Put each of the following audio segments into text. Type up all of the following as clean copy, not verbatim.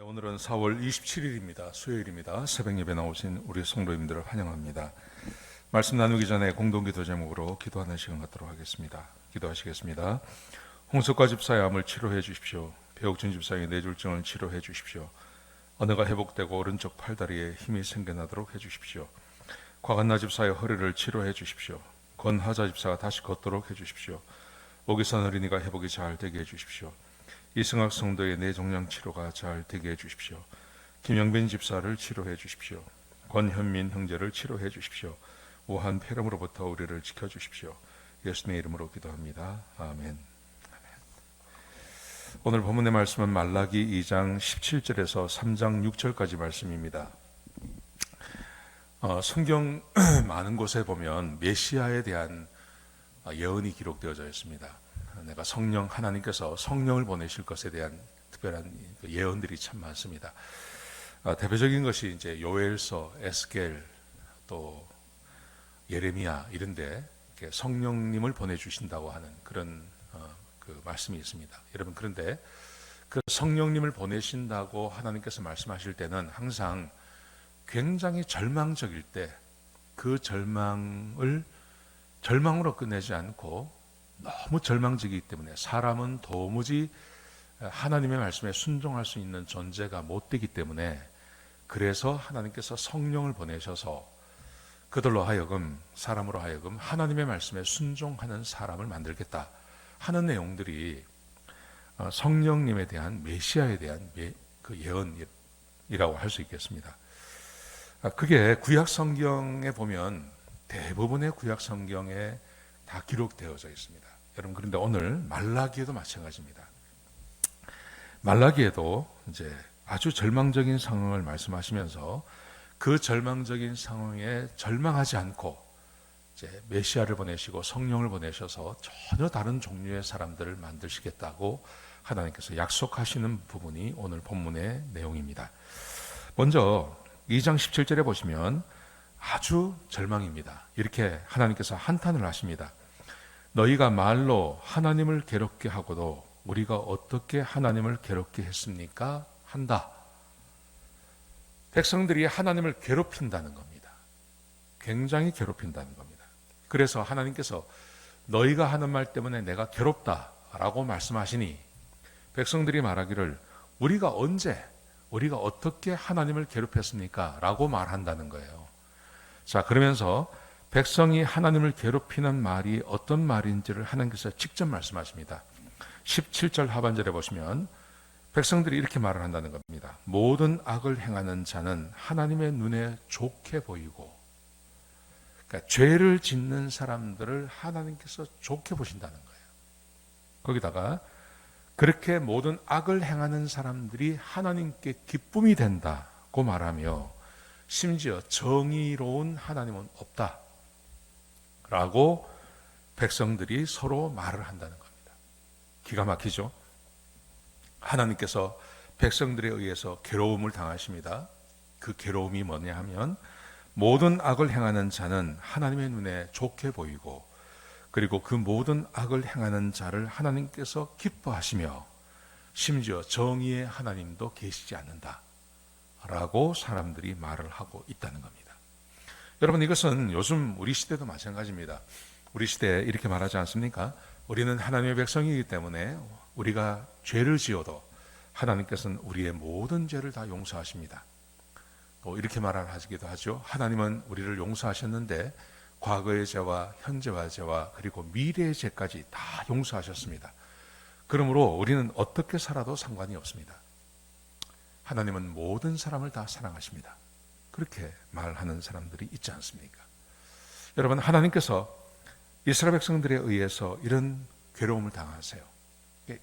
오늘은 4월 27일입니다. 수요일입니다. 새벽 예배 나오신 우리 성도님들을 환영합니다. 말씀 나누기 전에 공동기도 제목으로 기도하는 시간 갖도록 하겠습니다. 기도하시겠습니다. 홍석과 집사의 암을 치료해 주십시오. 배옥준 집사의 뇌졸중을 치료해 주십시오. 언어가 회복되고 오른쪽 팔다리에 힘이 생겨나도록 해 주십시오. 곽한나 집사의 허리를 치료해 주십시오. 권하자 집사가 다시 걷도록 해 주십시오. 오기선 어린이가 회복이 잘 되게 해 주십시오. 이승학 성도의 뇌종양 치료가 잘 되게 해주십시오. 김영빈 집사를 치료해 주십시오. 권현민 형제를 치료해 주십시오. 우한 폐렴으로부터 우리를 지켜주십시오. 예수님의 이름으로 기도합니다. 아멘. 오늘 본문의 말씀은 말라기 2장 17절에서 3장 6절까지 말씀입니다. 성경 많은 곳에 보면 메시아에 대한 예언이 기록되어져 있습니다. 내가 하나님께서 성령을 보내실 것에 대한 특별한 예언들이 참 많습니다. 대표적인 것이 이제 요엘서, 에스겔, 또 예레미야 이런데 성령님을 보내주신다고 하는 그런 그 말씀이 있습니다. 여러분, 그런데 그 성령님을 보내신다고 하나님께서 말씀하실 때는 항상 굉장히 절망적일 때 그 절망으로 끝내지 않고 너무 절망적이기 때문에 사람은 도무지 하나님의 말씀에 순종할 수 있는 존재가 못 되기 때문에, 그래서 하나님께서 성령을 보내셔서 그들로 하여금, 사람으로 하여금 하나님의 말씀에 순종하는 사람을 만들겠다 하는 내용들이 성령님에 대한, 메시아에 대한 그 예언이라고 할 수 있겠습니다. 그게 구약 성경에 보면 대부분의 구약 성경에 다 기록되어져 있습니다. 여러분, 그런데 오늘 말라기에도 마찬가지입니다. 말라기에도 이제 아주 절망적인 상황을 말씀하시면서 그 절망적인 상황에 절망하지 않고 이제 메시아를 보내시고 성령을 보내셔서 전혀 다른 종류의 사람들을 만드시겠다고 하나님께서 약속하시는 부분이 오늘 본문의 내용입니다. 먼저 2장 17절에 보시면 아주 절망입니다. 이렇게 하나님께서 한탄을 하십니다. 너희가 말로 하나님을 괴롭게 하고도 우리가 어떻게 하나님을 괴롭게 했습니까? 한다. 백성들이 하나님을 괴롭힌다는 겁니다. 굉장히 괴롭힌다는 겁니다. 그래서 하나님께서 너희가 하는 말 때문에 내가 괴롭다라고 말씀하시니 백성들이 말하기를 우리가 어떻게 하나님을 괴롭혔습니까? 라고 말한다는 거예요. 자, 그러면서 백성이 하나님을 괴롭히는 말이 어떤 말인지를 하나님께서 직접 말씀하십니다. 17절 하반절에 보시면 백성들이 이렇게 말을 한다는 겁니다. 모든 악을 행하는 자는 하나님의 눈에 좋게 보이고, 그러니까 죄를 짓는 사람들을 하나님께서 좋게 보신다는 거예요. 거기다가 그렇게 모든 악을 행하는 사람들이 하나님께 기쁨이 된다고 말하며, 심지어 정의로운 하나님은 없다 라고 백성들이 서로 말을 한다는 겁니다. 기가 막히죠? 하나님께서 백성들에 의해서 괴로움을 당하십니다. 그 괴로움이 뭐냐 하면 모든 악을 행하는 자는 하나님의 눈에 좋게 보이고, 그리고 그 모든 악을 행하는 자를 하나님께서 기뻐하시며 심지어 정의의 하나님도 계시지 않는다 라고 사람들이 말을 하고 있다는 겁니다. 여러분, 이것은 요즘 우리 시대도 마찬가지입니다. 우리 시대에 이렇게 말하지 않습니까? 우리는 하나님의 백성이기 때문에 우리가 죄를 지어도 하나님께서는 우리의 모든 죄를 다 용서하십니다. 또 이렇게 말하기도 하죠. 하나님은 우리를 용서하셨는데 과거의 죄와 현재와 죄와 그리고 미래의 죄까지 다 용서하셨습니다. 그러므로 우리는 어떻게 살아도 상관이 없습니다. 하나님은 모든 사람을 다 사랑하십니다. 그렇게 말하는 사람들이 있지 않습니까? 여러분, 하나님께서 이스라엘 백성들에 의해서 이런 괴로움을 당하세요.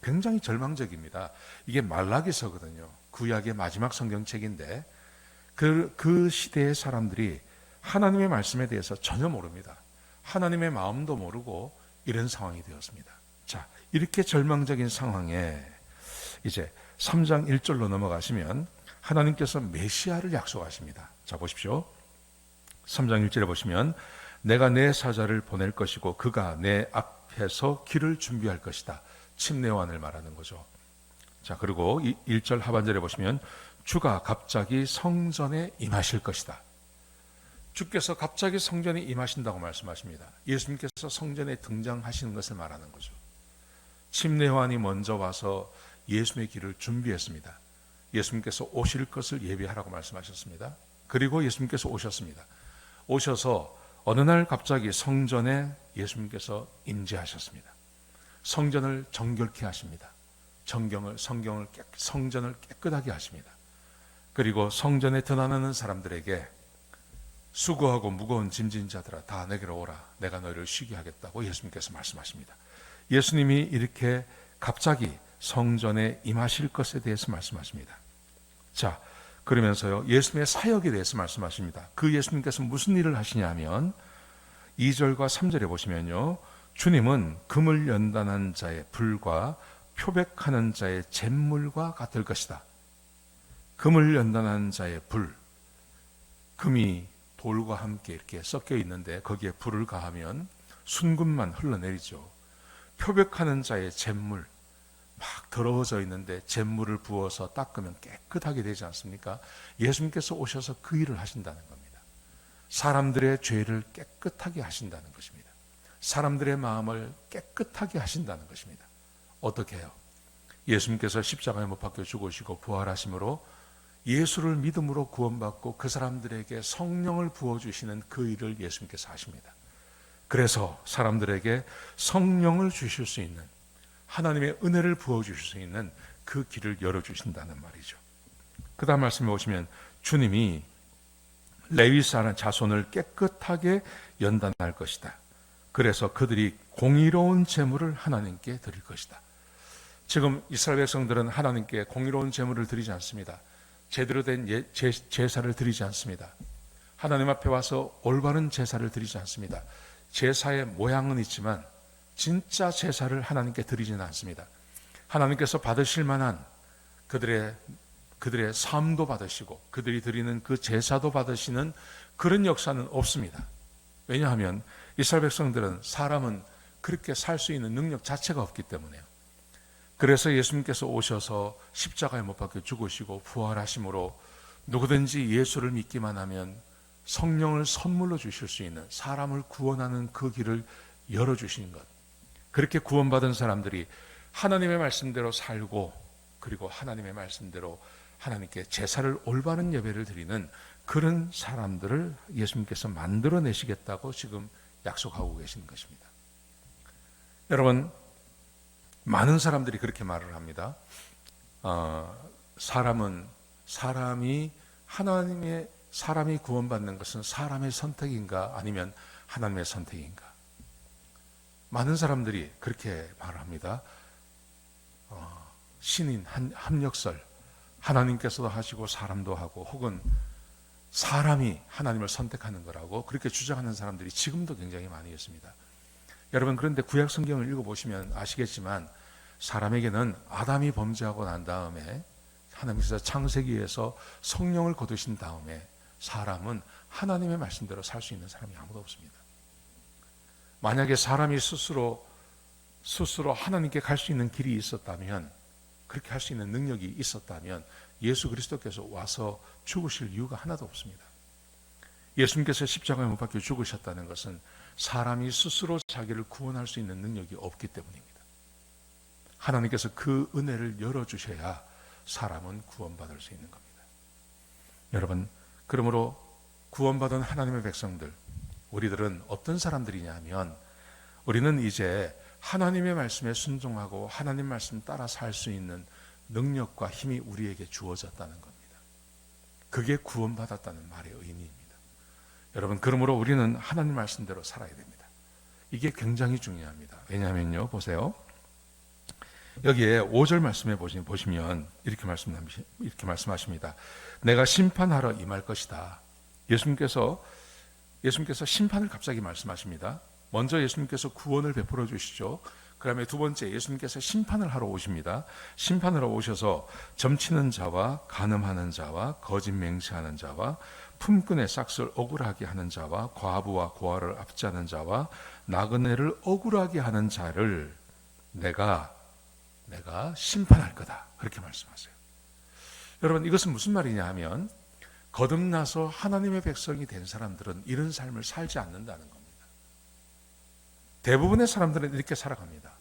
굉장히 절망적입니다. 이게 말라기서거든요. 구약의 마지막 성경책인데 그 시대의 사람들이 하나님의 말씀에 대해서 전혀 모릅니다. 하나님의 마음도 모르고 이런 상황이 되었습니다. 자, 이렇게 절망적인 상황에 이제 3장 1절로 넘어가시면 하나님께서 메시아를 약속하십니다. 자, 보십시오. 3장 1절에 보시면 내가 내 사자를 보낼 것이고 그가 내 앞에서 길을 준비할 것이다. 침례요한을 말하는 거죠. 자, 그리고 1절 하반절에 보시면 주가 갑자기 성전에 임하실 것이다. 주께서 갑자기 성전에 임하신다고 말씀하십니다. 예수님께서 성전에 등장하시는 것을 말하는 거죠. 침례요한이 먼저 와서 예수님의 길을 준비했습니다. 예수님께서 오실 것을 예비하라고 말씀하셨습니다. 그리고 예수님께서 오셨습니다. 오셔서 어느 날 갑자기 성전에 예수님께서 임재하셨습니다. 성전을 정결케 하십니다. 성전을 깨끗하게 하십니다. 그리고 성전에 드나드는 사람들에게 수고하고 무거운 짐진 자들아 다 내게로 오라. 내가 너희를 쉬게 하겠다고 예수님께서 말씀하십니다. 예수님이 이렇게 갑자기 성전에 임하실 것에 대해서 말씀하십니다. 자, 그러면서요, 예수님의 사역에 대해서 말씀하십니다. 그 예수님께서 무슨 일을 하시냐면 2절과 3절에 보시면요, 주님은 금을 연단한 자의 불과 표백하는 자의 잿물과 같을 것이다. 금을 연단한 자의 불, 금이 돌과 함께 이렇게 섞여 있는데 거기에 불을 가하면 순금만 흘러내리죠. 표백하는 자의 잿물, 막 더러워져 있는데 잿물을 부어서 닦으면 깨끗하게 되지 않습니까? 예수님께서 오셔서 그 일을 하신다는 겁니다. 사람들의 죄를 깨끗하게 하신다는 것입니다. 사람들의 마음을 깨끗하게 하신다는 것입니다. 어떻게 해요? 예수님께서 십자가에 못 박혀 죽으시고 부활하심으로 예수를 믿음으로 구원받고 그 사람들에게 성령을 부어주시는 그 일을 예수님께서 하십니다. 그래서 사람들에게 성령을 주실 수 있는, 하나님의 은혜를 부어주실 수 있는 그 길을 열어주신다는 말이죠. 그 다음 말씀에 보시면 주님이 레위 자손을 깨끗하게 연단할 것이다. 그래서 그들이 공의로운 제물을 하나님께 드릴 것이다. 지금 이스라엘 백성들은 하나님께 공의로운 제물을 드리지 않습니다. 제대로 된 제사를 드리지 않습니다. 하나님 앞에 와서 올바른 제사를 드리지 않습니다. 제사의 모양은 있지만 진짜 제사를 하나님께 드리지는 않습니다. 하나님께서 받으실 만한 그들의 삶도 받으시고 그들이 드리는 그 제사도 받으시는 그런 역사는 없습니다. 왜냐하면 이스라엘 백성들은 사람은 그렇게 살 수 있는 능력 자체가 없기 때문에요. 그래서 예수님께서 오셔서 십자가에 못 박혀 죽으시고 부활하심으로 누구든지 예수를 믿기만 하면 성령을 선물로 주실 수 있는, 사람을 구원하는 그 길을 열어주신 것. 그렇게 구원받은 사람들이 하나님의 말씀대로 살고 그리고 하나님의 말씀대로 하나님께 제사를 올바른 예배를 드리는 그런 사람들을 예수님께서 만들어내시겠다고 지금 약속하고 계시는 것입니다. 여러분, 많은 사람들이 그렇게 말을 합니다. 사람이 구원받는 것은 사람의 선택인가 아니면 하나님의 선택인가? 많은 사람들이 그렇게 말을 합니다. 신인 합력설, 하나님께서도 하시고 사람도 하고 혹은 사람이 하나님을 선택하는 거라고 그렇게 주장하는 사람들이 지금도 굉장히 많이 있습니다. 여러분, 그런데 구약 성경을 읽어보시면 아시겠지만 사람에게는 아담이 범죄하고 난 다음에 하나님께서 창세기에서 성령을 거두신 다음에 사람은 하나님의 말씀대로 살 수 있는 사람이 아무도 없습니다. 만약에 사람이 스스로 하나님께 갈 수 있는 길이 있었다면, 그렇게 할 수 있는 능력이 있었다면 예수 그리스도께서 와서 죽으실 이유가 하나도 없습니다. 예수님께서 십자가에 못 박혀 죽으셨다는 것은 사람이 스스로 자기를 구원할 수 있는 능력이 없기 때문입니다. 하나님께서 그 은혜를 열어주셔야 사람은 구원받을 수 있는 겁니다. 여러분, 그러므로 구원받은 하나님의 백성들, 우리들은 어떤 사람들이냐면 우리는 이제 하나님의 말씀에 순종하고 하나님 말씀 따라 살 수 있는 능력과 힘이 우리에게 주어졌다는 겁니다. 그게 구원받았다는 말의 의미입니다. 여러분, 그러므로 우리는 하나님 말씀대로 살아야 됩니다. 이게 굉장히 중요합니다. 왜냐하면요, 보세요. 여기에 5절 말씀에 보시면 이렇게 말씀하십니다. 내가 심판하러 임할 것이다. 예수님께서 심판을 갑자기 말씀하십니다. 먼저 예수님께서 구원을 베풀어 주시죠. 그 다음에 두 번째 예수님께서 심판을 하러 오십니다. 심판하러 오셔서 점치는 자와 간음하는 자와 거짓 맹세하는 자와 품꾼의 싹을 억울하게 하는 자와 과부와 고아를 압제하는 자와 나그네를 억울하게 하는 자를 내가 심판할 거다. 그렇게 말씀하세요. 여러분, 이것은 무슨 말이냐 하면 거듭나서 하나님의 백성이 된 사람들은 이런 삶을 살지 않는다는 겁니다. 대부분의 사람들은 이렇게 살아갑니다.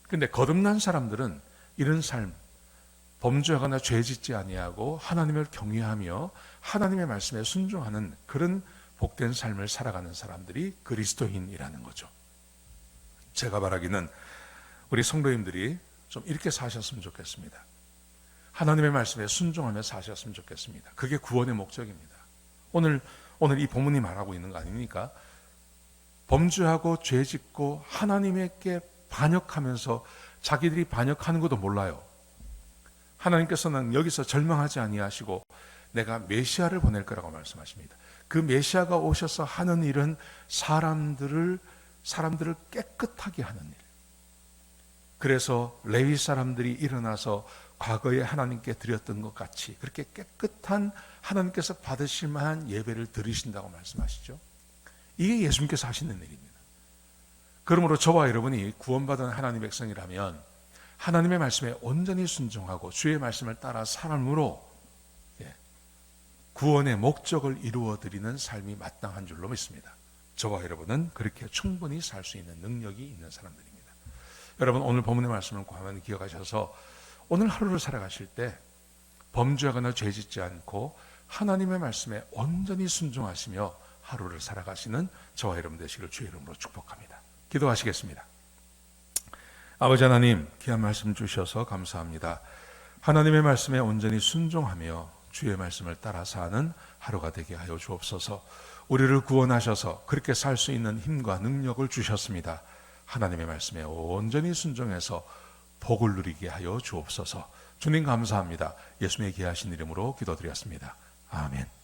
근데 거듭난 사람들은 이런 삶, 범죄하거나 죄짓지 아니하고 하나님을 경외하며 하나님의 말씀에 순종하는 그런 복된 삶을 살아가는 사람들이 그리스도인이라는 거죠. 제가 바라기는 우리 성도님들이 좀 이렇게 사셨으면 좋겠습니다. 하나님의 말씀에 순종하며 사셨으면 좋겠습니다. 그게 구원의 목적입니다. 오늘 이 본문이 말하고 있는 거 아닙니까? 범죄하고 죄짓고 하나님께 반역하면서 자기들이 반역하는 것도 몰라요. 하나님께서는 여기서 절망하지 아니하시고 내가 메시아를 보낼 거라고 말씀하십니다. 그 메시아가 오셔서 하는 일은 사람들을 깨끗하게 하는 일. 그래서 레위 사람들이 일어나서 과거에 하나님께 드렸던 것 같이 그렇게 깨끗한 하나님께서 받으실 만한 예배를 드리신다고 말씀하시죠. 이게 예수님께서 하시는 일입니다. 그러므로 저와 여러분이 구원받은 하나님의 백성이라면 하나님의 말씀에 온전히 순종하고 주의 말씀을 따라 삶으로 구원의 목적을 이루어드리는 삶이 마땅한 줄로 믿습니다. 저와 여러분은 그렇게 충분히 살 수 있는 능력이 있는 사람들입니다. 여러분, 오늘 본문의 말씀을 가만히 기억하셔서 오늘 하루를 살아가실 때 범죄하거나 죄짓지 않고 하나님의 말씀에 온전히 순종하시며 하루를 살아가시는 저와 여러분 되시길 주의 이름으로 축복합니다. 기도하시겠습니다. 아버지 하나님, 귀한 말씀 주셔서 감사합니다. 하나님의 말씀에 온전히 순종하며 주의 말씀을 따라 사는 하루가 되게 하여 주옵소서. 우리를 구원하셔서 그렇게 살 수 있는 힘과 능력을 주셨습니다. 하나님의 말씀에 온전히 순종해서 복을 누리게 하여 주옵소서. 주님 감사합니다. 예수님의 귀하신 이름으로 기도드렸습니다. 아멘.